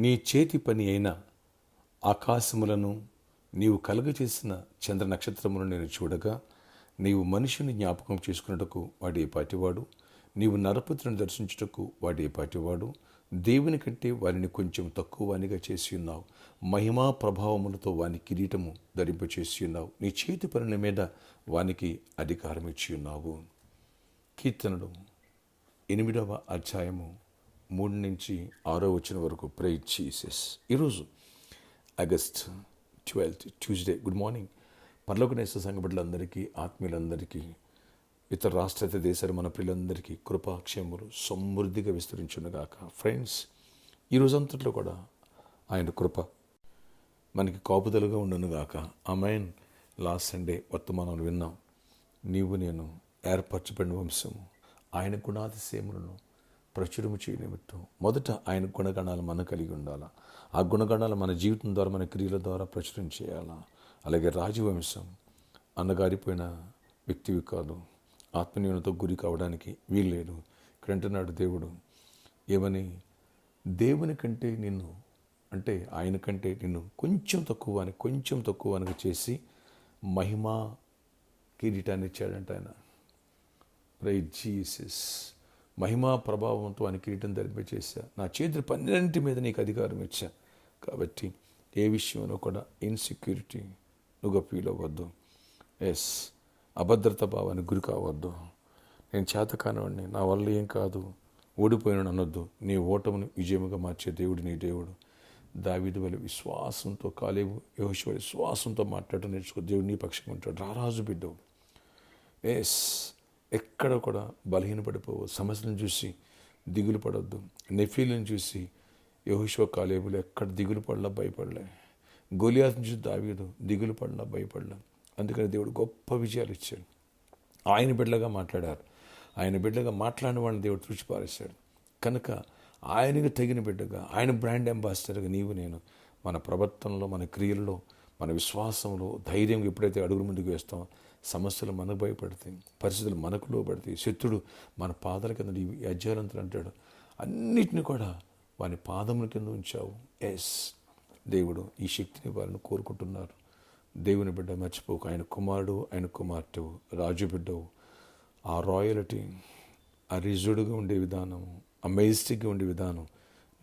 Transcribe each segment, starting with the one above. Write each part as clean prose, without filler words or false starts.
నీ చేతి పని అయిన ఆకాశములను నీవు కలుగచేసిన చంద్ర నక్షత్రములను నేను చూడగా, నీవు మనిషిని జ్ఞాపకం చేసుకున్నటకు వాడి పాటివాడు, నీవు నరపుత్రుని దర్శించుటకు వాడి పాటివాడు. దేవుని కంటే వారిని కొంచెం తక్కువ వానిగా చేసి ఉన్నావు. మహిమా ప్రభావములతో వాని కిరీటము ధరింపచేసి ఉన్నావు. నీ చేతి పనుల మీద వానికి అధికారం ఇచ్చి ఉన్నావు. కీర్తనలు 8వ అధ్యాయము 3 నుంచి 6 వచనం వరకు. Praise Jesus. ఈరోజు ఆగస్ట్ 12 ట్యూస్డే. Good morning. పరలోకనేశ్వర సంఘ బిడ్డలందరికీ, ఆత్మీయులందరికీ, ఇతర రాష్ట్ర దేశాలు మన పిల్లలందరికీ కృపాక్షేమములు సమృద్ధిగా విస్తరించునుగాక. ఫ్రెండ్స్, ఈ రోజంతట్లో కూడా ఆయన కృప మనకి కాపుదలుగా ఉండునుగాక. ఆమేన్. లాస్ట్ సండే వర్తమానాలు విన్నాం. నీవు నేను ఏర్పరచబడిన వంశము, ఆయన గుణాతిశయములను ప్రచురము చేయనిమిత్తం మొదట ఆయన గుణగణాలు మనం కలిగి ఉండాలా. ఆ గుణగణాలు మన జీవితం ద్వారా, మన క్రియల ద్వారా ప్రచురం చేయాలా. అలాగే రాజవంశం, అన్నగారిపోయిన వ్యక్తివి కాదు, ఆత్మన్యూనతో గురి కావడానికి వీల్లేదు. ఇక్కడ అంటున్నాడు దేవుడు ఏమని, దేవుని కంటే నిన్ను, అంటే ఆయన కంటే నిన్ను కొంచెం తక్కువగా చేసి మహిమా కిరీటాన్ని ఇచ్చాడంట ఆయన. Praise Jesus. మహిమా ప్రభావంతో ఆయన కిరీటం ధరింపచేశా. నా చేతుల పన్నెండింటి మీద నీకు అధికారం ఇచ్చా. కాబట్టి ఏ విషయంలో కూడా ఇన్సెక్యూరిటీ నువ్వు ఫీల్ అవ్వద్దు. ఎస్, అభద్రత భావానికి గురి కావద్దు. నేను చేత కానివాడిని, నా వల్ల ఏం కాదు, ఓడిపోయినాడు అనొద్దు. నీ ఓటమును విజయముగా మార్చే దేవుడు నీ దేవుడు. దావీదు వలె విశ్వాసంతో, కాలేబు యెహోషువ విశ్వాసంతో మాట్లాడటం నేర్చుకో. దేవుడు నీ పక్షంగా ఉంటాడు. రారాజు బిడ్డవు. ఎస్, ఎక్కడ కూడా బలహీనపడిపోవు. సమస్యలను చూసి దిగులు పడవద్దు. నెఫీలను చూసి యెహోషువ, కాలేబులు ఎక్కడ దిగులు పడలా, భయపడలే. గొలియాతును చూసి దావీదు దిగులు పడలా, భయపడలా. అందుకని దేవుడు గొప్ప విజయాలు ఇచ్చాడు. ఆయన బిడ్డలుగా మాట్లాడారు. ఆయన బిడ్డగా మాట్లాడిన వాళ్ళని దేవుడు తుడిచిపారేశాడు. కనుక ఆయనకు తగిన బిడ్డగా, ఆయన బ్రాండ్ అంబాసిడర్గా నీవు నేను మన ప్రవర్తనలో, మన క్రియల్లో, మన విశ్వాసంలో ధైర్యంగా ఎప్పుడైతే అడుగులు ముందుకు వేస్తామో, సమస్యలు మనకు భయపడతాయి, పరిస్థితులు మనకు లోబడతాయి. శత్రుడు మన పాదాల కింద ఈ అజ్యాలంతలు అంటాడు, అన్నిటిని కూడా వాని పాదముల కింద ఉంచావు. ఎస్, దేవుడు ఈ శక్తిని వారిని కోరుకుంటున్నారు. దేవుని బిడ్డ మర్చిపోకు. ఆయన కుమారుడు, ఆయన కుమార్తెవు, రాజు బిడ్డవు. ఆ రాయలిటీ, ఆ రిజుడుగా ఉండే విధానం, ఆ మెజెస్టిక్గా ఉండే విధానం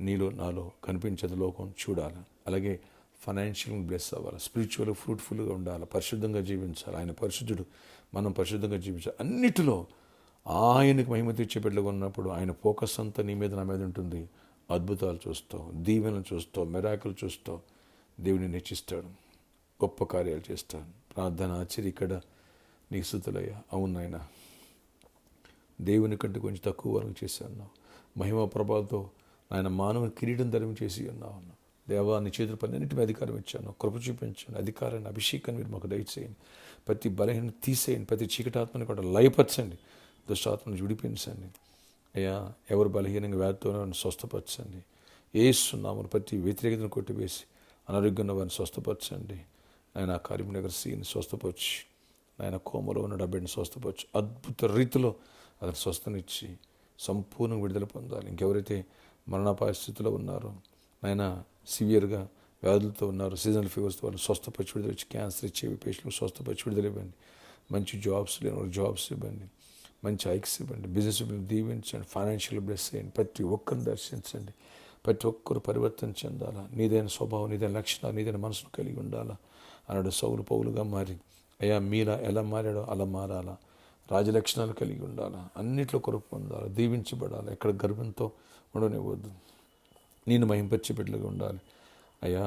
నీలో నాలో కనిపించేది లోకం చూడాలి. అలాగే ఫైనాన్షియల్ బ్లెస్ అవ్వాలి, స్పిరిచువల్ ఫ్రూట్ఫుల్గా ఉండాలి, పరిశుద్ధంగా జీవించాలి. ఆయన పరిశుద్ధుడు, మనం పరిశుద్ధంగా జీవించాలి. అన్నిటిలో ఆయనకు మహిమ తెచ్చే బిడ్డలుగా ఉన్నప్పుడు ఆయన ఫోకస్ అంతా నీ మీద, నా మీద ఉంటుంది. అద్భుతాలు చూస్తావు, దీవెనలు చూస్తావు, మిరాకిల్ చూస్తావు. దేవుడిని హెచ్చిస్తాడు, గొప్ప కార్యాలు చేస్తాను. ప్రార్థన ఆశ్చర్య ఇక్కడ నీకు స్తుతులయ్యా. అవునాయన, దేవుని కంటే కొంచెం తక్కువ వరకు చేసి ఉన్నావు. మహిమ ప్రభావంతో ఆయన మానవుని కిరీటం ధర్మం చేసి ఉన్నావు. దేవా, నీ చేతుల పన్నెన్నిటి మీద అధికారం ఇచ్చాను. కృప చూపించండి, అధికారాన్ని, అభిషేకాన్ని మీరు మాకు దయచేయండి. ప్రతి బలహీన తీసేయండి, ప్రతి చీకటాత్మని కూడా లయపరచండి, దుష్టాత్మను విడిపించండి. అయ్యా, ఎవరు బలహీనంగా వ్యాధితో స్వస్థపరచండి. ఏసునామమున ప్రతి వ్యతిరేకతను కొట్టివేసి అనారోగ్యంలో వారిని స్వస్థపరచండి. ఆయన కరీంనగర్ సీని స్వస్థపరచి, ఆయన కోమలో ఉన్న డబ్బిని స్వస్థపరచు. అద్భుత రీతిలో అతను స్వస్థనిచ్చి సంపూర్ణంగా విడుదల పొందాలి. ఇంకెవరైతే మరణాపాయ స్థితిలో ఉన్నారో, ఆయన సివియర్గా వ్యాధులతో ఉన్నారు, సీజనల్ ఫీవర్స్తో, వాళ్ళు స్వస్థపరిచి విడుదల ఇచ్చి, క్యాన్సర్ ఇచ్చేవి పేషెంట్లు స్వస్థపరిచి విడుదల ఇవ్వండి. మంచి జాబ్స్ లేని వాళ్ళకి జాబ్స్ ఇవ్వండి, మంచి ఐక్స్ ఇవ్వండి, బిజినెస్ దీవించండి, ఫైనాన్షియల్ బ్లెస్ చేయండి. ప్రతి ఒక్కరిని దర్శించండి, ప్రతి ఒక్కరు పరివర్తన చెందాలా. నీదైన స్వభావం, నీదైన లక్షణాలు, నీదైన మనసును కలిగి ఉండాలా అన్నాడు. సౌలు పౌలుగా మారి, అయ్యా మీరా ఎలా మారాడో అలా మారాలా. రాజలక్షణాలు కలిగి ఉండాలా, అన్నిట్లో కొరకు పొందాలి, దీవించబడాలి. ఎక్కడ గర్వంతో ఉండనివ్వద్దు. నేను మహింపరిచే బిడ్డలుగా ఉండాలి. అయ్యా,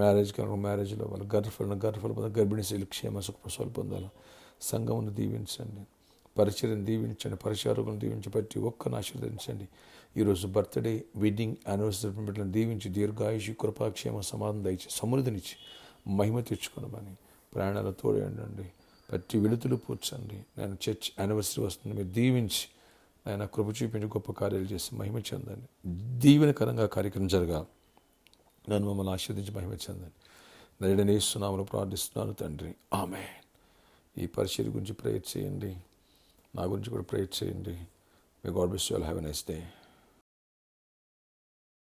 మ్యారేజ్ కనుక మ్యారేజ్లో వాళ్ళు గర్భఫలం పొందాలి, గర్భిణీ స్త్రీలు క్షేమ సుఖ ప్రసవాలు పొందాలి. సంఘమును దీవించండి, పరిచర్యను దీవించండి, పరిచారకులను దీవించి ప్రతి ఒక్కరిని ఆశీర్వదించండి. ఈరోజు బర్త్డే, వెడ్డింగ్, యానివర్సరీ బిడ్డలను దీవించి దీర్ఘాయుషి, కృపాక్షేమ, సమాధానం దయచి సమృద్ధినిచ్చి మహిమ తెచ్చుకోనమని ప్రయాణాలు తోడేయండి. ప్రతి వెలుతులు పూడ్చండి. నేను చర్చ్ యానివర్సరీ వస్తుంది, మీరు దీవించి ఆయన కృప చూపించి గొప్ప కార్యాలు చేసి మహిమ చెందండి. దీవెనకరంగా కార్యక్రమం జరగాలి. నన్ను మమ్మల్ని ఆశీర్వదించి మహిమ చెందండి. నరేడని యేసునామములో ప్రార్థిస్తున్నాను తండ్రి, ఆమేన్. ఈ పరిచర్య గురించి ప్రేయర్ చేయండి, నా గురించి కూడా ప్రేయర్ చేయండి. May God bless you all. Have a nice day.